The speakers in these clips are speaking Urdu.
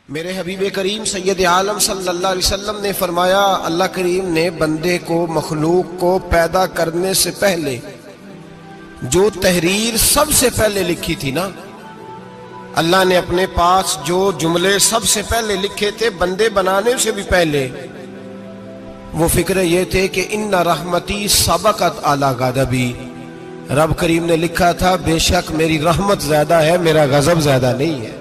میرے حبیب کریم سید عالم صلی اللہ علیہ وسلم نے فرمایا، اللہ کریم نے بندے کو، مخلوق کو پیدا کرنے سے پہلے جو تحریر سب سے پہلے لکھی تھی نا، اللہ نے اپنے پاس جو جملے سب سے پہلے لکھے تھے بندے بنانے سے بھی پہلے، وہ فکر یہ تھے کہ ان رحمتی سبقت اعلی غضبی، رب کریم نے لکھا تھا بے شک میری رحمت زیادہ ہے، میرا غضب زیادہ نہیں ہے۔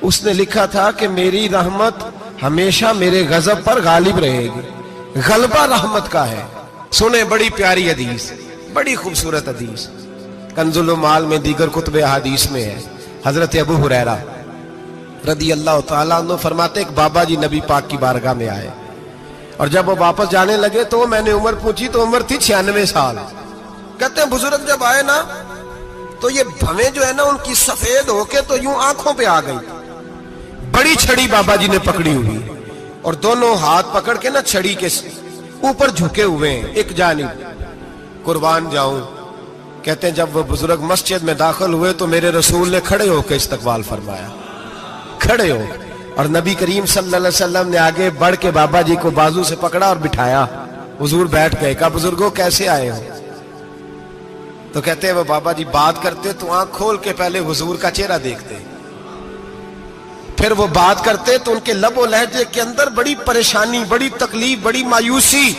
اس نے لکھا تھا کہ میری رحمت ہمیشہ میرے غضب پر غالب رہے گی، غلبہ رحمت کا ہے۔ سنیں بڑی پیاری حدیث، بڑی خوبصورت حدیث، کنز المال میں دیگر کتب احادیث میں ہے۔ حضرت ابو ہریرہ رضی اللہ تعالیٰ عنہ فرماتے ایک بابا جی نبی پاک کی بارگاہ میں آئے، اور جب وہ واپس جانے لگے تو میں نے عمر پوچھی تو عمر تھی 96 سال۔ کہتے ہیں بزرگ جب آئے نا تو یہ بھویں جو ہے نا ان کی سفید ہو کے تو یوں آنکھوں پہ آ گئی، بڑی چھڑی بابا جی نے پکڑی ہوئی اور دونوں ہاتھ پکڑ کے نا چھڑی کے اوپر جھکے ہوئے ہیں ایک جانب، قربان جاؤں۔ کہتے ہیں جب وہ بزرگ مسجد میں داخل ہوئے تو میرے رسول نے کھڑے ہو کے استقبال فرمایا، کھڑے ہو، اور نبی کریم صلی اللہ علیہ وسلم نے آگے بڑھ کے بابا جی کو بازو سے پکڑا اور بٹھایا۔ حضور بیٹھ گئے، کہا بزرگوں کیسے آئے ہو؟ تو کہتے ہیں وہ بابا جی بات کرتے تو آنکھ کھول کے پہلے حضور کا چہرہ دیکھتے، پھر وہ بات کرتے تو ان کے لب و لہجے کے اندر بڑی پریشانی، بڑی تکلیف، بڑی مایوسی۔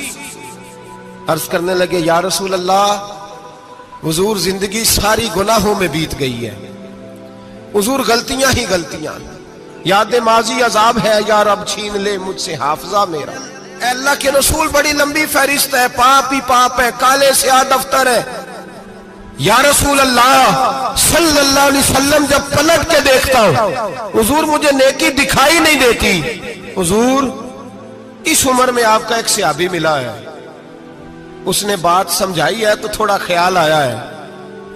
عرض کرنے لگے یا رسول اللہ، حضور زندگی ساری گناہوں میں بیت گئی ہے، حضور غلطیاں ہی غلطیاں، یاد ماضی عذاب ہے، یا رب چھین لے مجھ سے حافظہ میرا۔ اے اللہ کے رسول بڑی لمبی فہرست ہے، پاپ ہی پاپ ہے، کالے سیاہ دفتر ہے۔ یا رسول اللہ صلی اللہ علیہ وسلم جب پلٹ کے دیکھتا ہوں حضور مجھے نیکی دکھائی نہیں دیتی۔ حضور اس عمر میں آپ کا ایک صحابی ملا ہے، اس نے بات سمجھائی ہے تو تھوڑا خیال آیا ہے،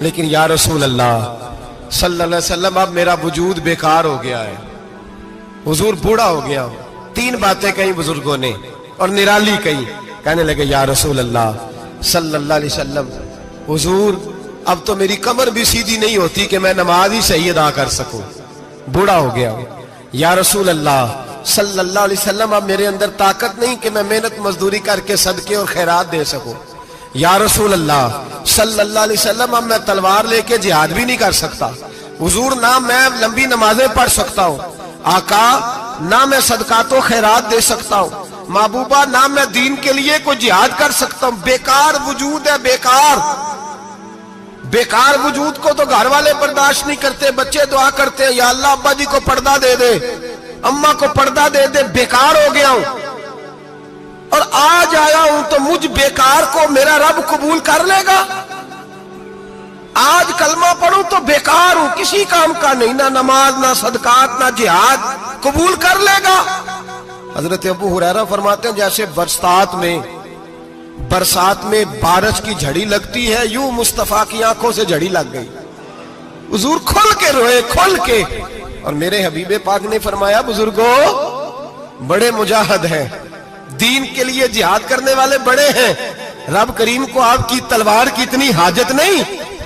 لیکن یا رسول اللہ صلی اللہ علیہ وسلم اب میرا وجود بیکار ہو گیا ہے، حضور بوڑھا ہو گیا ہوں۔ 3 باتیں کہیں بزرگوں نے اور نرالی کہیں، کہنے لگے یا رسول اللہ صلی اللہ علیہ وسلم، حضور اب تو میری کمر بھی سیدھی نہیں ہوتی کہ میں نماز ہی صحیح ادا کر سکوں، بوڑھا ہو گیا ہوں۔ یا رسول اللہ صلی اللہ علیہ وسلم اب میرے اندر طاقت نہیں کہ میں محنت مزدوری کر کے صدقے اور خیرات دے سکوں۔ یا رسول اللہ صلی اللہ علیہ وسلم اب میں تلوار لے کے جہاد بھی نہیں کر سکتا، حضور نہ میں لمبی نمازیں پڑھ سکتا ہوں، آقا نہ میں صدقات و خیرات دے سکتا ہوں، محبوبہ نہ میں دین کے لیے کوئی جہاد کر سکتا ہوں، بیکار وجود ہے، بیکار۔ بیکار وجود کو تو گھر والے برداشت نہیں کرتے، بچے دعا کرتے ہیں یا اللہ ابا جی کو پردہ دے دے، اماں کو پردہ دے دے، بیکار ہو گیا ہوں اور آج آیا ہوں تو مجھ بیکار کو میرا رب قبول کر لے گا؟ آج کلمہ پڑھوں تو بیکار ہوں، کسی کام کا نہیں، نہ نماز نہ صدقات نہ جہاد، قبول کر لے گا؟ حضرت ابو ہریرہ فرماتے ہیں جیسے برسات میں بارش کی جھڑی لگتی ہے، یوں مصطفیٰ کی آنکھوں سے جھڑی لگ گئی، حضور کھل کے روئے، کھل کے۔ اور میرے حبیب پاک نے فرمایا بزرگوں بڑے مجاہد ہیں، دین کے لیے جہاد کرنے والے بڑے ہیں، رب کریم کو آپ کی تلوار کی اتنی حاجت نہیں،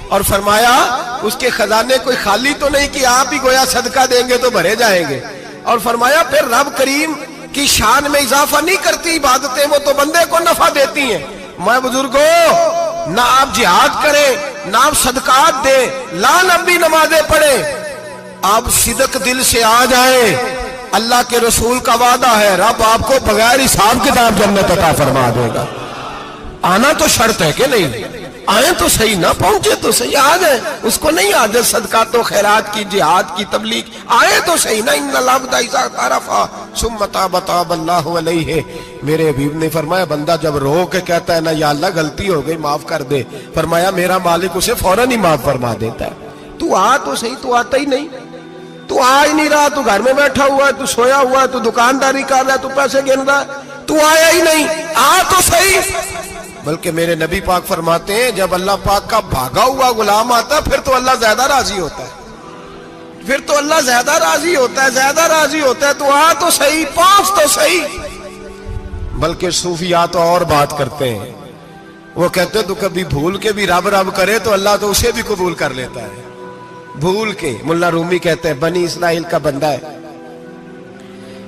اور فرمایا اس کے خزانے کوئی خالی تو نہیں کہ آپ ہی گویا صدقہ دیں گے تو بھرے جائیں گے، اور فرمایا پھر رب کریم کی شان میں اضافہ نہیں کرتی عبادتیں، وہ تو بندے کو نفع دیتی ہیں۔ میں بزرگوں نہ آپ جہاد کریں نہ آپ صدقات دیں، لا لمبی نمازیں پڑھیں، آپ صدق دل سے آ جائیں، اللہ کے رسول کا وعدہ ہے رب آپ کو بغیر حساب کتاب جنت عطا فرما دے گا۔ آنا تو شرط ہے کہ نہیں؟ آئیں تو صحیح، نہ پہنچے تو صحیح، آ جائیں، اس کو نہیں عادت صدقات و خیرات کی، جہاد کی، تبلیغ، آئے تو صحیح نا۔ ان العبد اذا اعترف ثم تاب تاب اللہ علیہ۔ میرے حبیب نے فرمایا بندہ جب رو کے کہتا ہے نا یا اللہ غلطی ہو گئی معاف کر دے، فرمایا میرا مالک اسے فوراً ہی معاف فرما دیتا ہے۔ تو آ تو صحیح، تو آتا ہی نہیں، تو آ ہی نہیں رہا، تو گھر میں بیٹھا ہوا ہے، تو سویا ہوا ہے، تو دکانداری کر رہا ہے، تو پیسے گن رہا ہے، تو آیا ہی نہیں، آ تو صحیح۔ بلکہ میرے نبی پاک فرماتے ہیں جب اللہ پاک کا بھاگا ہوا غلام آتا ہے پھر تو اللہ زیادہ راضی ہوتا ہے، پھر تو اللہ زیادہ راضی ہوتا ہے، زیادہ راضی ہوتا ہے، تو آ تو صحیح، پہنچ تو صحیح۔ بلکہ صوفیاء تو اور بات کرتے ہیں، وہ کہتے ہیں تو کبھی بھول کے بھی رب رب کرے تو اللہ تو اسے بھی قبول کر لیتا ہے، بھول کے۔ ملا رومی کہتے ہیں بنی اسرائیل کا بندہ ہے،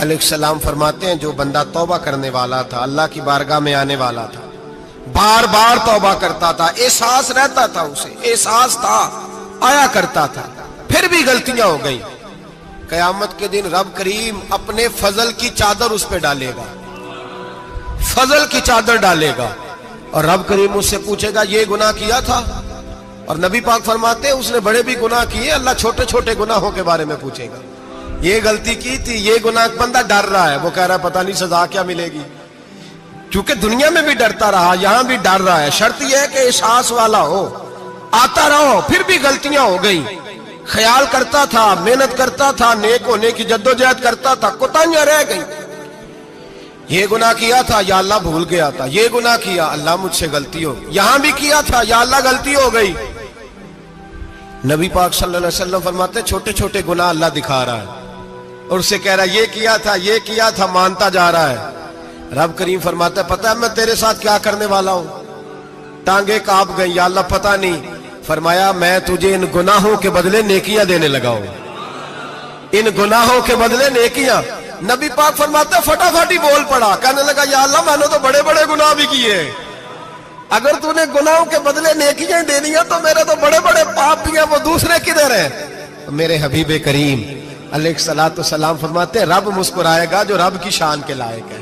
علیہ السلام فرماتے ہیں جو بندہ توبہ کرنے والا تھا، اللہ کی بارگاہ میں آنے والا تھا، بار بار توبہ کرتا تھا، احساس رہتا تھا، اسے احساس تھا، آیا کرتا تھا، پھر بھی غلطیاں ہو گئی، قیامت کے دن رب کریم اپنے فضل کی چادر اس پہ ڈالے گا، فضل کی چادر ڈالے گا، اور رب کریم اس سے پوچھے گا یہ گناہ کیا تھا؟ اور نبی پاک فرماتے ہیں اس نے بڑے بھی گناہ کیے، اللہ چھوٹے چھوٹے گناہوں کے بارے میں پوچھے گا، یہ غلطی کی تھی، یہ گناہ، بندہ ڈر رہا ہے، وہ کہہ رہا ہے پتہ نہیں سزا کیا ملے گی، کیونکہ دنیا میں بھی ڈرتا رہا، یہاں بھی ڈر رہا ہے، شرط یہ ہے کہ احساس والا ہو، آتا رہو، پھر بھی غلطیاں ہو گئی، خیال کرتا تھا، محنت کرتا تھا، نیک ہونے کی جدوجہد کرتا تھا، کوتاہیاں رہ گئی، یہ گناہ کیا تھا یا اللہ بھول گیا تھا، یہ گناہ کیا اللہ مجھ سے غلطی ہو گئی، یہاں بھی کیا تھا یا اللہ غلطی ہو گئی۔ نبی پاک صلی اللہ علیہ وسلم فرماتے ہیں چھوٹے چھوٹے گناہ اللہ دکھا رہا ہے اور اسے کہہ رہا ہے یہ کیا تھا، مانتا جا رہا ہے۔ رب کریم فرماتا ہے پتہ ہے میں تیرے ساتھ کیا کرنے والا ہوں؟ ٹانگیں کانپ گئی، یا اللہ پتہ نہیں، فرمایا میں تجھے ان گناہوں کے بدلے نیکیاں دینے لگا ہوں، ان گناہوں کے بدلے نیکیاں۔ نبی پاک فرماتا ہے فٹافٹ ہی بول پڑا، کہنے لگا یا اللہ میں نے تو بڑے بڑے گناہ بھی کیے، اگر تو نے گناہوں کے بدلے نیکیاں دینی ہیں تو میرے تو بڑے بڑے پاپ بھی ہیں، وہ دوسرے کدھر ہیں؟ میرے حبیب کریم علیہ الصلوۃ والسلام فرماتے ہیں رب مسکرائے گا جو رب کی شان کے لائق ہے،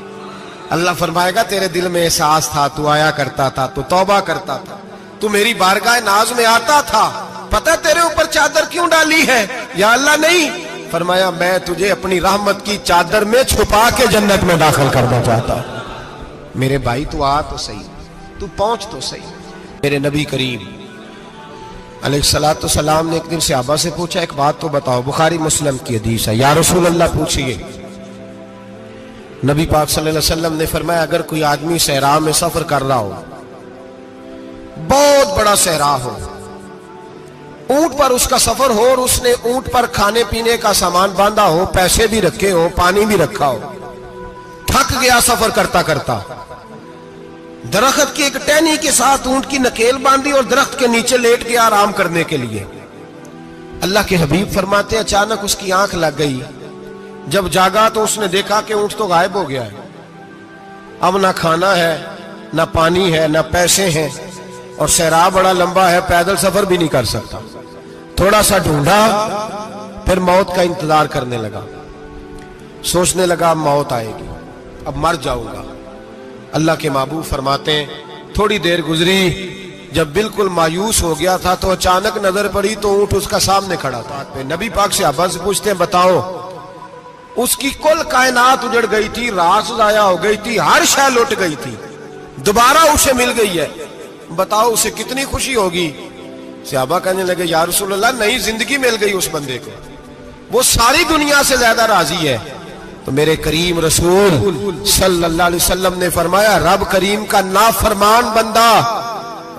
اللہ فرمائے گا تیرے دل میں احساس تھا، تو آیا کرتا تھا، تو توبہ کرتا تھا، تو میری بارگاہ ناز میں آتا تھا، پتہ تیرے اوپر چادر کیوں ڈالی ہے؟ یا اللہ نہیں، فرمایا میں تجھے اپنی رحمت کی چادر میں چھپا کے جنت میں داخل کرنا چاہتا ہوں۔ میرے بھائی تو آ تو صحیح، تو پہنچ تو صحیح۔ میرے نبی کریم علیہ الصلوۃ والسلام نے ایک دن صحابہ سے پوچھا ایک بات تو بتاؤ، بخاری مسلم کی حدیث ہے، یا رسول اللہ پوچھئے۔ نبی پاک صلی اللہ علیہ وسلم نے فرمایا اگر کوئی آدمی صحرا میں سفر کر رہا ہو، بہت بڑا صحرا ہو، اونٹ پر اس کا سفر ہو اور اس نے اونٹ پر کھانے پینے کا سامان باندھا ہو، پیسے بھی رکھے ہو، پانی بھی رکھا ہو، تھک گیا سفر کرتا کرتا، درخت کی ایک ٹہنی کے ساتھ اونٹ کی نکیل باندھی اور درخت کے نیچے لیٹ گیا آرام کرنے کے لیے۔ اللہ کے حبیب فرماتے ہیں اچانک اس کی آنکھ لگ گئی، جب جاگا تو اس نے دیکھا کہ اونٹ تو غائب ہو گیا ہے، اب نہ کھانا ہے، نہ پانی ہے، نہ پیسے ہیں، اور صحرا بڑا لمبا ہے، پیدل سفر بھی نہیں کر سکتا۔ تھوڑا سا ڈھونڈا، پھر موت کا انتظار کرنے لگا، سوچنے لگا اب موت آئے گی، اب مر جاؤں گا۔ اللہ کے محبوب فرماتے ہیں تھوڑی دیر گزری، جب بالکل مایوس ہو گیا تھا تو اچانک نظر پڑی تو اونٹ اس کا سامنے کھڑا تھا۔ نبی پاک صحابہ سے پوچھتے ہیں بتاؤ، اس کی کل کائنات اجڑ گئی تھی، راز ضائع ہو گئی تھی، ہر شے لٹ گئی تھی، دوبارہ اسے مل گئی ہے، بتاؤ اسے کتنی خوشی ہوگی؟ صحابہ کہنے لگے یا رسول اللہ نئی زندگی مل گئی اس بندے کو، وہ ساری دنیا سے زیادہ راضی ہے۔ تو میرے کریم رسول صلی اللہ علیہ وسلم نے فرمایا رب کریم کا نافرمان بندہ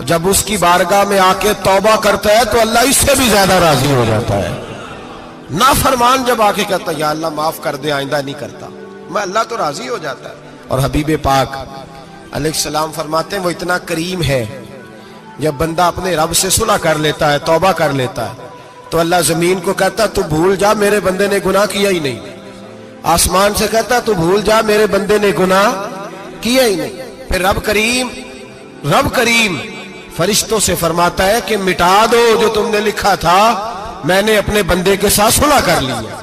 جب اس کی بارگاہ میں آ کے توبہ کرتا ہے تو اللہ اس سے بھی زیادہ راضی ہو جاتا ہے۔ نافرمان جب آ کے کہتا ہے یا اللہ معاف کر دے، آئندہ نہیں کرتا، میں اللہ تو راضی ہو جاتا ہے۔ اور حبیب پاک علیہ السلام فرماتے ہیں وہ اتنا کریم ہے، جب بندہ اپنے رب سے صلح کر لیتا ہے، توبہ کر لیتا ہے، تو اللہ زمین کو کہتا تو بھول جا میرے بندے نے گناہ کیا ہی نہیں، آسمان سے کہتا تو بھول جا میرے بندے نے گناہ کیا ہی نہیں۔ پھر رب کریم فرشتوں سے فرماتا ہے کہ مٹا دو جو تم نے لکھا تھا، میں نے اپنے بندے کے ساتھ صلح کر لی ہے۔